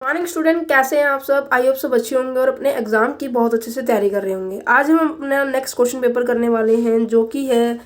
Morning student, कैसे हैं आप सब। आई होप सब अच्छे होंगे और अपने एग्जाम की बहुत अच्छे से तैयारी कर रहे होंगे। आज हम अपना नेक्स्ट क्वेश्चन पेपर करने वाले हैं जो कि है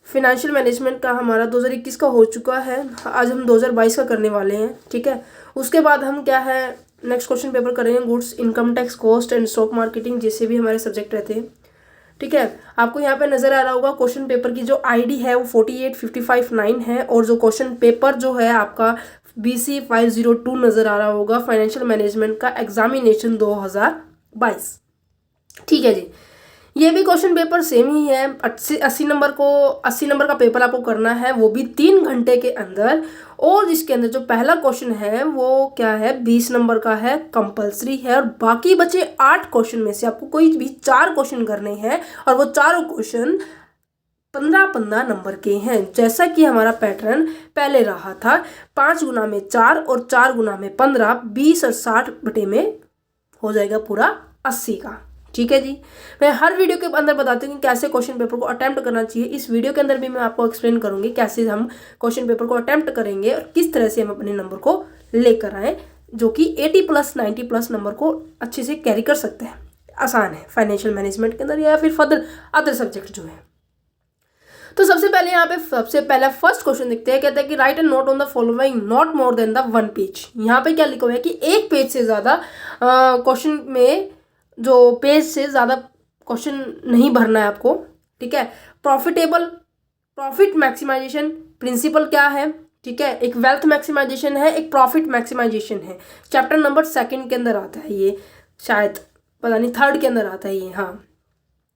फिनेंशियल मैनेजमेंट का। हमारा 2021 का हो चुका है, आज हम 2022 का करने वाले हैं। ठीक है, उसके बाद हम क्या है नेक्स्ट क्वेश्चन पेपर करेंगे goods, income tax, cost and stock marketing, जैसे भी हमारे सब्जेक्ट रहते हैं। ठीक है, आपको यहाँ पे नजर आ रहा होगा क्वेश्चन पेपर की जो आईडी है वो 48559 है और जो क्वेश्चन पेपर जो है आपका BC 502 नजर आ रहा होगा, फाइनेंशियल मैनेजमेंट का एग्जामिनेशन 2022। ठीक है जी, ये भी क्वेश्चन पेपर सेम ही है। 80 नंबर का पेपर आपको करना है, वो भी 3 घंटे के अंदर। और इसके अंदर जो पहला क्वेश्चन है वो क्या है, 20 नंबर का है, कंपलसरी है। और बाकी बचे 8 क्वेश्चन में से आपको कोई भी 4 क्वेश्चन करने हैं और वो चारों क्वेश्चन 15-15 नंबर के हैं, जैसा कि हमारा पैटर्न पहले रहा था। 5 गुना में 4 और 4 गुना में 15, 20 और 60 बटे में हो जाएगा पूरा 80 का। ठीक है जी, मैं हर वीडियो के अंदर बताती हूँ कि कैसे क्वेश्चन पेपर को अटेम्प्ट करना चाहिए। इस वीडियो के अंदर भी मैं आपको एक्सप्लेन करूंगी कैसे हम क्वेश्चन पेपर को अटेम्प्ट करेंगे और किस तरह से हम अपने नंबर को लेकर आए, जो कि 80+ 90+ नंबर को अच्छे से कैरी कर सकते हैं। आसान है फाइनेंशियल मैनेजमेंट के अंदर या फिर फर्दर अदर सब्जेक्ट जो है। तो सबसे पहले यहाँ पे सबसे पहला फर्स्ट क्वेश्चन देखते हैं। कहते हैं कि right and note on the following not more than the 1 page. यहाँ पे क्या लिखा हुआ है कि एक पेज से ज़्यादा क्वेश्चन में जो पेज से ज़्यादा क्वेश्चन नहीं भरना है आपको। ठीक है, प्रॉफिट मैक्सिमाइजेशन प्रिंसिपल क्या है। ठीक है, एक वेल्थ मैक्सिमाइजेशन है, एक प्रॉफिट मैक्सिमाइजेशन है। चैप्टर नंबर 2 के अंदर आता है ये, शायद पता नहीं 3rd के अंदर आता है ये। हाँ,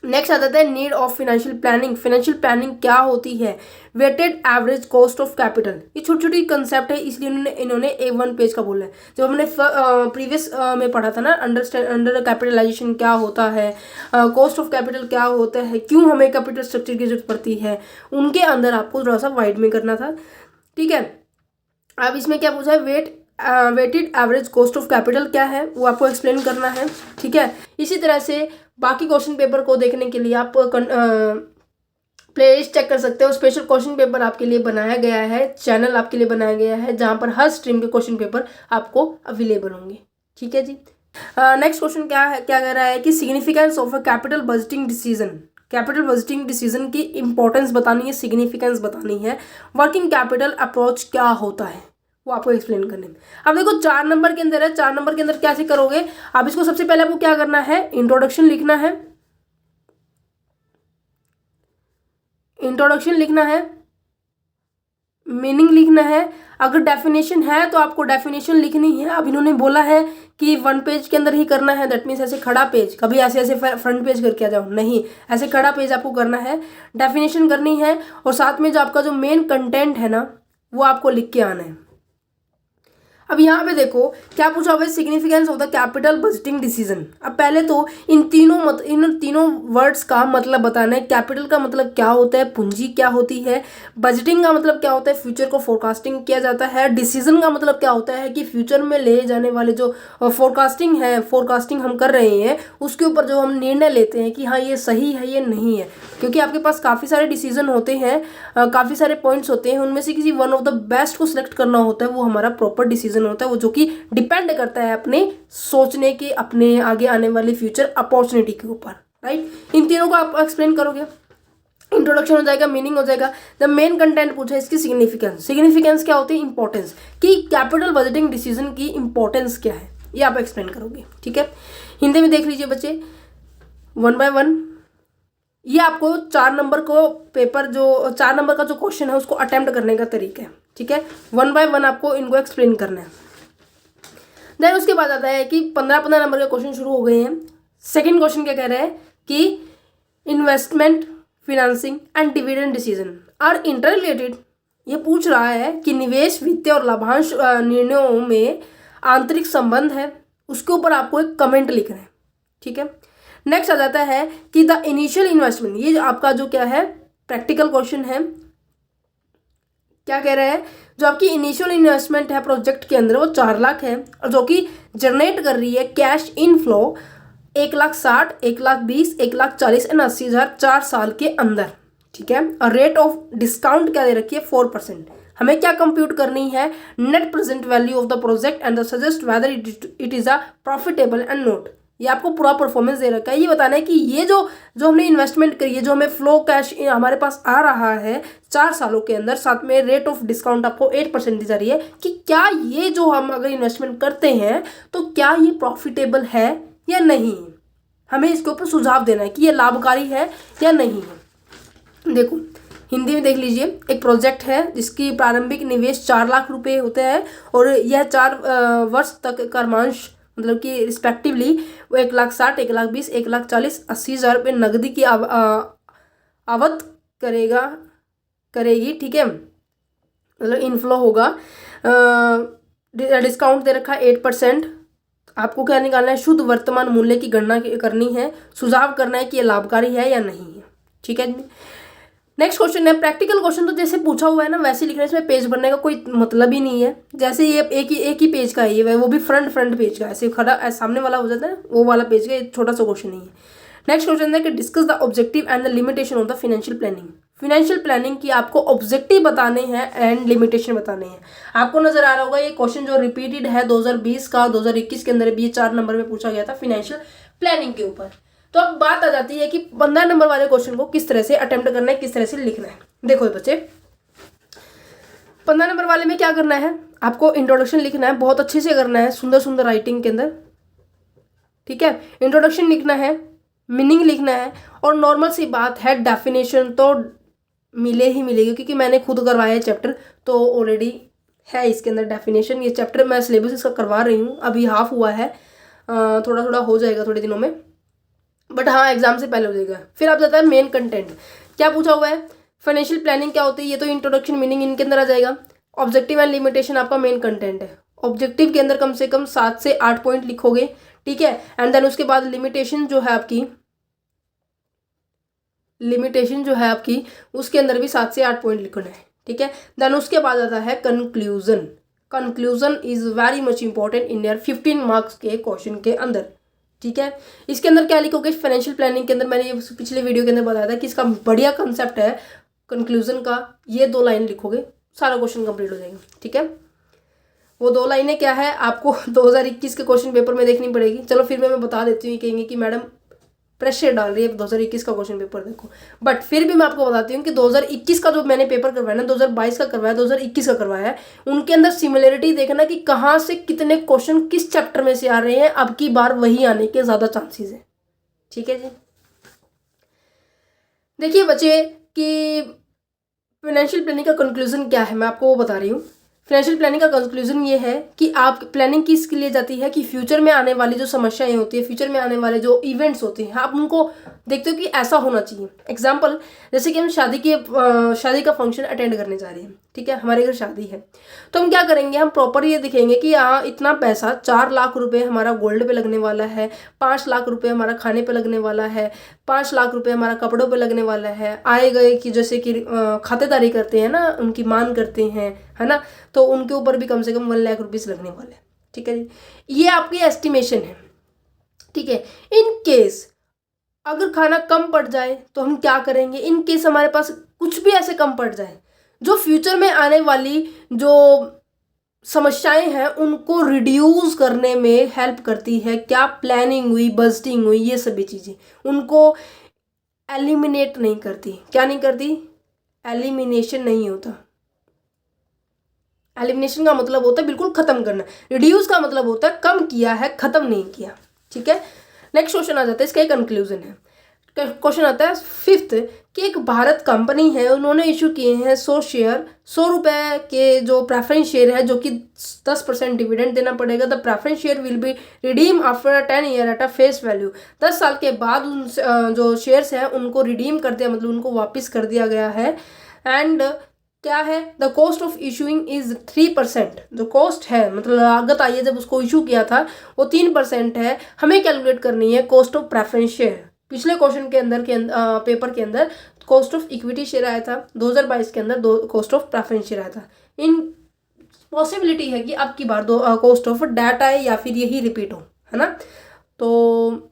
नेक्स्ट आ जाता है need of financial planning. Financial planning क्या होती है, weighted average cost of capital. ये छोटी छोटी कंसेप्ट है, इसलिए इन्होंने A1 पेज का बोला है। जब हमने प्रीवियस में पढ़ा था ना, अंडर कैपिटलाइजेशन क्या होता है, कॉस्ट ऑफ कैपिटल क्या होता है, क्यों हमें कैपिटल स्ट्रक्चर की जरूरत पड़ती है, उनके अंदर आपको थोड़ा सा वाइड में करना था। ठीक है, अब इसमें क्या पूछा है, weighted average cost of capital क्या है वो आपको एक्सप्लेन करना है। ठीक है, इसी तरह से बाकी क्वेश्चन पेपर को देखने के लिए आप प्लेलिस्ट चेक कर सकते हो। स्पेशल क्वेश्चन पेपर आपके लिए बनाया गया है, चैनल आपके लिए बनाया गया है, जहां पर हर स्ट्रीम के क्वेश्चन पेपर आपको अवेलेबल होंगे। ठीक है जी, नेक्स्ट क्वेश्चन क्या कह रहा है कि significance of a capital budgeting decision. Capital budgeting decision की इंपॉर्टेंस बतानी है, सिग्निफिकेंस बतानी है। वर्किंग कैपिटल अप्रोच क्या होता है वो आपको एक्सप्लेन करने में। अब देखो 4 नंबर के अंदर है, 4 नंबर के अंदर कैसे करोगे। अब इसको सबसे पहले आपको क्या करना है, इंट्रोडक्शन लिखना है। इंट्रोडक्शन लिखना है, मीनिंग लिखना है। अगर डेफिनेशन है तो आपको डेफिनेशन लिखनी है। अब इन्होंने बोला है कि 1 पेज के अंदर ही करना है, दैट मीन्स ऐसे खड़ा पेज, कभी ऐसे ऐसे फ्रंट पेज करके आ जाओ, नहीं, ऐसे खड़ा पेज आपको करना है, डेफिनेशन करनी है और साथ में जो आपका जो मेन कंटेंट है ना वो आपको लिख के आना है। अब यहाँ पे देखो क्या पूछा हुआ है, significance of the capital budgeting decision. अब पहले तो इन तीनों वर्ड्स का मतलब बताना है। कैपिटल का मतलब क्या होता है, पूंजी क्या होती है। बजटिंग का मतलब क्या होता है, फ्यूचर को फोरकास्टिंग किया जाता है। डिसीजन का मतलब क्या होता है कि फ्यूचर में ले जाने वाले जो फोरकास्टिंग हम कर रहे हैं उसके ऊपर जो हम निर्णय लेते हैं कि हाँ ये सही है ये नहीं है। क्योंकि आपके पास काफ़ी सारे डिसीजन होते हैं, काफ़ी सारे पॉइंट्स होते हैं, उनमें से किसी वन ऑफ द बेस्ट को सिलेक्ट करना होता है, वो हमारा प्रॉपर डिसीजन होता है, वो जो कि डिपेंड करता है अपने सोचने के, अपने आगे आने वाले फ्यूचर अपॉर्चुनिटी के ऊपर। राइट, इन तीनों को आप एक्सप्लेन करोगे। इंट्रोडक्शन हो जाएगा, मीनिंग हो जाएगा, द मेन कंटेंट पूछा है, इसकी सिग्निफिकेंस क्या होती है, इंपॉर्टेंस, कि कैपिटल बजटिंग डिसीजन की इंपॉर्टेंस क्या है, ये आप एक्सप्लेन करोगे। ठीक है, हिंदी में देख लीजिए बच्चे 1 by 1। ये आपको 4 नंबर को पेपर जो 4 नंबर का जो क्वेश्चन है उसको अटेम्प्ट करने का तरीका है। ठीक है, 1 by 1 आपको इनको एक्सप्लेन करना है। देन उसके बाद आता है कि 15-15 नंबर के क्वेश्चन शुरू हो गए हैं। सेकंड क्वेश्चन क्या कह रहा है कि investment, financing and dividend decision are interrelated. ये पूछ रहा है कि निवेश, वित्तीय और लाभांश निर्णयों में आंतरिक संबंध है, उसके ऊपर आपको एक कमेंट लिखना है। ठीक है, नेक्स्ट आ जाता है कि द इनिशियल इन्वेस्टमेंट। ये आपका जो क्या है प्रैक्टिकल क्वेश्चन है, क्या कह रहा है, जो आपकी इनिशियल इन्वेस्टमेंट है प्रोजेक्ट के अंदर वो 4 लाख है और जो कि जनरेट कर रही है कैश इनफ्लो 1,60,000, 1,20,000, 1,40,000 एंड 80,000 4 साल के अंदर। ठीक है, और रेट ऑफ डिस्काउंट क्या दे रखी है 4%। हमें क्या कंप्यूट करनी है, net present value of the project and the suggest whether it is a profitable and not. ये आपको पूरा परफॉर्मेंस दे रखा है, ये बताना है कि ये जो हमने इन्वेस्टमेंट करी है, जो हमें फ्लो कैश हमारे पास आ रहा है 4 सालों के अंदर, साथ में रेट ऑफ डिस्काउंट आपको 8% दी जा रही है, कि क्या ये जो हम अगर इन्वेस्टमेंट करते हैं तो क्या ये प्रॉफिटेबल है या नहीं। हमें इसके ऊपर सुझाव देना है कि ये लाभकारी है या नहीं है। देखो हिंदी में देख लीजिए, एक प्रोजेक्ट है जिसकी प्रारंभिक निवेश 4 लाख रुपए होते हैं और यह 4 वर्ष तक कर्मांश मतलब कि रिस्पेक्टिवली वो 1,60,000, 1,20,000, 1,40,000, 80,000 रुपये नकदी की आवत करेगी। ठीक है, मतलब इनफ्लो होगा। डिस्काउंट दे रखा है 8%। आपको क्या निकालना है, शुद्ध वर्तमान मूल्य की गणना करनी है, सुझाव करना है कि ये लाभकारी है या नहीं है। ठीक है, नेक्स्ट क्वेश्चन है प्रैक्टिकल क्वेश्चन। तो जैसे पूछा हुआ है ना वैसे लिखना है, इसमें पेज भरने का कोई मतलब ही नहीं है। जैसे ये एक ही पेज का है, ये वो भी फ्रंट पेज का, ऐसे खड़ा सामने वाला हो जाता है वो वाला पेज का, छोटा सा क्वेश्चन नहीं है। नेक्स्ट क्वेश्चन है कि discuss the objective and the limitation of the financial planning. Financial planning की आपको ऑब्जेक्टिव बताने हैं एंड लिमिटेशन बताने हैं। आपको नजर आ रहा होगा ये क्वेश्चन जो रिपीटेड है 2020 का, 2021 के अंदर भी 4 नंबर में पूछा गया था फाइनेंशियल प्लानिंग के ऊपर। तो अब बात आ जाती है कि 15 नंबर वाले क्वेश्चन को किस तरह से अटेम्प्ट करना है, किस तरह से लिखना है। देखो बच्चे 15 नंबर वाले में क्या करना है, आपको इंट्रोडक्शन लिखना है, बहुत अच्छे से करना है, सुंदर सुंदर राइटिंग के अंदर। ठीक है, इंट्रोडक्शन लिखना है, मीनिंग लिखना है, और नॉर्मल सी बात है डेफिनेशन तो मिले ही मिलेगी, क्योंकि मैंने खुद करवाया है चैप्टर, तो ऑलरेडी है इसके अंदर डेफिनेशन। ये चैप्टर मैं सिलेबस इसका करवा रही हूँ, अभी हाफ हुआ है, थोड़ा थोड़ा हो जाएगा थोड़े दिनों में, बट हाँ एग्जाम से पहले हो जाएगा। फिर आप जाता है मेन कंटेंट, क्या पूछा हुआ है, फाइनेंशियल प्लानिंग क्या होती है, ये तो इंट्रोडक्शन मीनिंग इनके अंदर आ जाएगा। ऑब्जेक्टिव एंड लिमिटेशन आपका मेन कंटेंट है। ऑब्जेक्टिव के अंदर कम से कम 7 से 8 पॉइंट लिखोगे। ठीक है, एंड देन उसके बाद लिमिटेशन जो है आपकी उसके अंदर भी 7 से 8 पॉइंट लिखना है। ठीक है, देन उसके बाद आता है conclusion. Conclusion is very much important in your 15 marks के क्वेश्चन के अंदर। ठीक है, इसके अंदर क्या लिखोगे, फाइनेंशियल प्लानिंग के अंदर मैंने ये पिछले वीडियो के अंदर बताया था कि इसका बढ़िया कंसेप्ट है कंक्लूजन का। ये 2 लाइन लिखोगे, सारा क्वेश्चन कंप्लीट हो जाएगा। ठीक है, वो 2 लाइनें क्या है आपको 2021 के क्वेश्चन पेपर में देखनी पड़ेगी। चलो फिर मैं बता देती हूँ, कहेंगे कि मैडम प्रेशर डाल रही है 2021 का क्वेश्चन पेपर देखो, बट फिर भी मैं आपको बताती हूँ कि 2021 का जो मैंने पेपर करवाया ना, 2022 का करवाया, 2021 का करवाया है, उनके अंदर सिमिलरिटी देखना कि कहाँ से कितने क्वेश्चन किस चैप्टर में से आ रहे हैं, अब की बार वही आने के ज़्यादा चांसेस है। ठीक है जी, देखिए बच्चे कि फाइनेंशियल प्लानिंग का कंक्लूजन क्या है, मैं आपको वो बता रही हूँ। फाइनेंशियल प्लानिंग का कंक्लूजन ये है कि आप प्लानिंग किसके लिए जाती है कि फ्यूचर में आने वाली जो समस्याएं होती है, फ्यूचर में आने वाले जो इवेंट्स होते हैं, आप उनको देखते हो कि ऐसा होना चाहिए। एग्जाम्पल जैसे कि हम शादी का फंक्शन अटेंड करने जा रहे हैं। ठीक है, हमारे घर शादी है, तो हम क्या करेंगे, हम प्रॉपर ये दिखेंगे कि हाँ इतना पैसा 4 लाख रुपए हमारा गोल्ड पे लगने वाला है, 5 लाख रुपए हमारा खाने पे लगने वाला है, 5 लाख रुपए हमारा कपड़ों पे लगने वाला है। आए गए कि जैसे कि खातेदारी करते हैं ना, उनकी मान करते हैं, है ना, तो उनके ऊपर भी कम से कम 1 लाख रुपीज़ लगने वाले हैं। ठीक है जी, ये आपकी एस्टिमेशन है। ठीक है, इन केस अगर खाना कम पड़ जाए तो हम क्या करेंगे, इन केस हमारे पास कुछ भी ऐसे कम पड़ जाए जो फ्यूचर में आने वाली जो समस्याएं हैं उनको रिड्यूस करने में हेल्प करती है। क्या प्लानिंग हुई, बजटिंग हुई, ये सभी चीज़ें उनको एलिमिनेट नहीं करती। क्या नहीं करती, एलिमिनेशन नहीं होता। एलिमिनेशन का मतलब होता है बिल्कुल खत्म करना, रिड्यूस का मतलब होता है कम किया है, खत्म नहीं किया। ठीक है, नेक्स्ट क्वेश्चन आ जाता है, इसका एक कंक्लूजन है। क्वेश्चन आता है 5th कि एक भारत कंपनी है, उन्होंने इशू किए हैं 100 शेयर, 100 रुपये के जो प्रेफरेंस शेयर है, जो कि 10% डिविडेंड देना पड़ेगा। The preference share will be redeem after 10 year at a face value. 10 साल के बाद उन जो शेयर्स हैं उनको रिडीम कर दिया, मतलब उनको वापस कर दिया गया है। एंड क्या है, the cost of issuing is 3%। जो कॉस्ट है मतलब लागत आई है जब उसको इशू किया था वो 3% है। हमें कैलकुलेट करनी है कॉस्ट ऑफ प्रेफरेंस शेयर। पिछले क्वेश्चन के अंदर पेपर के अंदर कॉस्ट ऑफ इक्विटी शेयर आया था, 2022 के अंदर कॉस्ट ऑफ प्रेफरेंस शेयर आया था। इन पॉसिबिलिटी है कि अब की बार कॉस्ट ऑफ डेट आए या फिर यही रिपीट हो, है ना। तो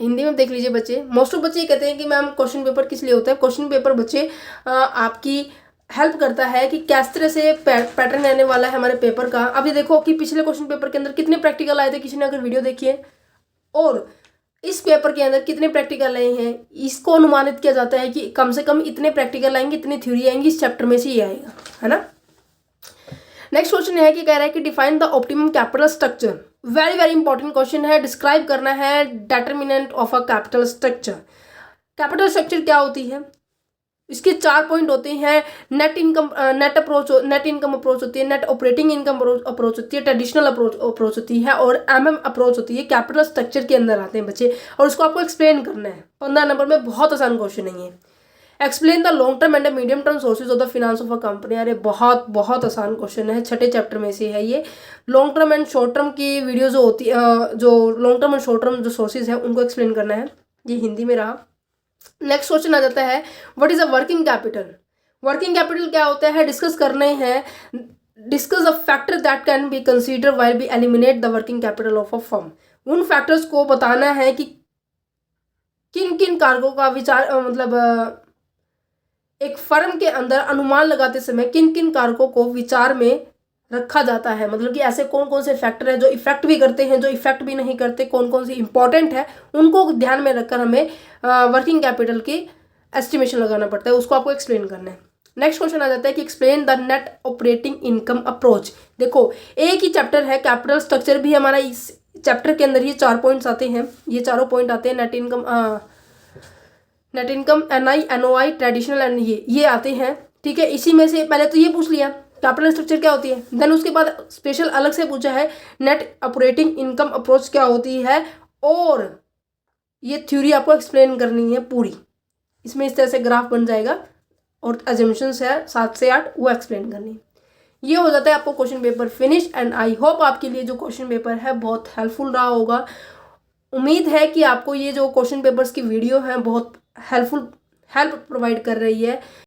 हिंदी में देख लीजिए बच्चे, मोस्ट ऑफ बच्चे ये कहते हैं कि मैम क्वेश्चन पेपर किस लिए होता है। क्वेश्चन पेपर बच्चे आपकी हेल्प करता है कि किस तरह से पैटर्न आने वाला है हमारे पेपर का। अभी देखो कि पिछले क्वेश्चन पेपर के अंदर कितने प्रैक्टिकल आए थे, किसी ने अगर वीडियो देखी है, और इस पेपर के अंदर कितने प्रैक्टिकल आए हैं, इसको अनुमानित किया जाता है कि कम से कम इतने प्रैक्टिकल आएंगे, इतनी थ्योरी आएंगी, इस चैप्टर में से ही आएगा, है ना। नेक्स्ट क्वेश्चन है कि कह रहा है कि define the optimum capital structure. Very very important question है। डिस्क्राइब करना है determinant of a capital structure. Capital structure क्या होती है, इसके 4 पॉइंट होते हैं। नेट इनकम अप्रोच होती है, नेट ऑपरेटिंग इनकम अप्रोच होती है, ट्रेडिशनल अप्रोच होती है, और एमएम अप्रोच होती है। कैपिटल स्ट्रक्चर के अंदर आते हैं बच्चे, और उसको आपको एक्सप्लेन करना है। 15 नंबर में, बहुत आसान क्वेश्चन है ये। Explain the long term and medium term sources of the finance of a company. अरे बहुत बहुत आसान क्वेश्चन है, छठे चैप्टर में से है ये। Long term and short term की वीडियो जो होती है, जो long term and short term जो सोर्सेज है उनको एक्सप्लेन करना है। ये हिंदी में रहा। नेक्स्ट क्वेश्चन आ जाता है, what is a working capital. Working capital क्या होता है, डिस्कस करने हैं। Discuss a factor that can be consider while be eliminate the working capital of a firm. उन फैक्टर्स को बताना है कि किन किन कारकों का विचार मतलब एक फर्म के अंदर अनुमान लगाते समय किन किन कारकों को विचार में रखा जाता है। मतलब कि ऐसे कौन कौन से फैक्टर हैं जो इफेक्ट भी करते हैं, जो इफेक्ट भी नहीं करते, कौन कौन सी इंपॉर्टेंट है, उनको ध्यान में रखकर हमें वर्किंग कैपिटल की एस्टिमेशन लगाना पड़ता है, उसको आपको एक्सप्लेन करना है। नेक्स्ट क्वेश्चन आ जाता है कि explain the net operating income approach. देखो एक ही चैप्टर है, कैपिटल स्ट्रक्चर भी हमारा इस चैप्टर के अंदर ये 4 पॉइंट्स आते हैं। ये चारों पॉइंट आते हैं, net income, NI, NOI, traditional and ये आते हैं। ठीक है, इसी में से पहले तो ये पूछ लिया कैपिटल स्ट्रक्चर क्या होती है, देन उसके बाद स्पेशल अलग से पूछा है नेट ऑपरेटिंग इनकम अप्रोच क्या होती है, और ये थ्योरी आपको एक्सप्लेन करनी है पूरी। इसमें इस तरह से ग्राफ बन जाएगा और अजम्पशंस है 7 से 8, वो एक्सप्लेन करनी है। ये हो जाता है आपको question paper finish. And I hope आपके लिए जो क्वेश्चन पेपर है बहुत हेल्पफुल रहा होगा। उम्मीद है कि आपको ये जो क्वेश्चन पेपर्स की वीडियो है बहुत हेल्प प्रोवाइड कर रही है।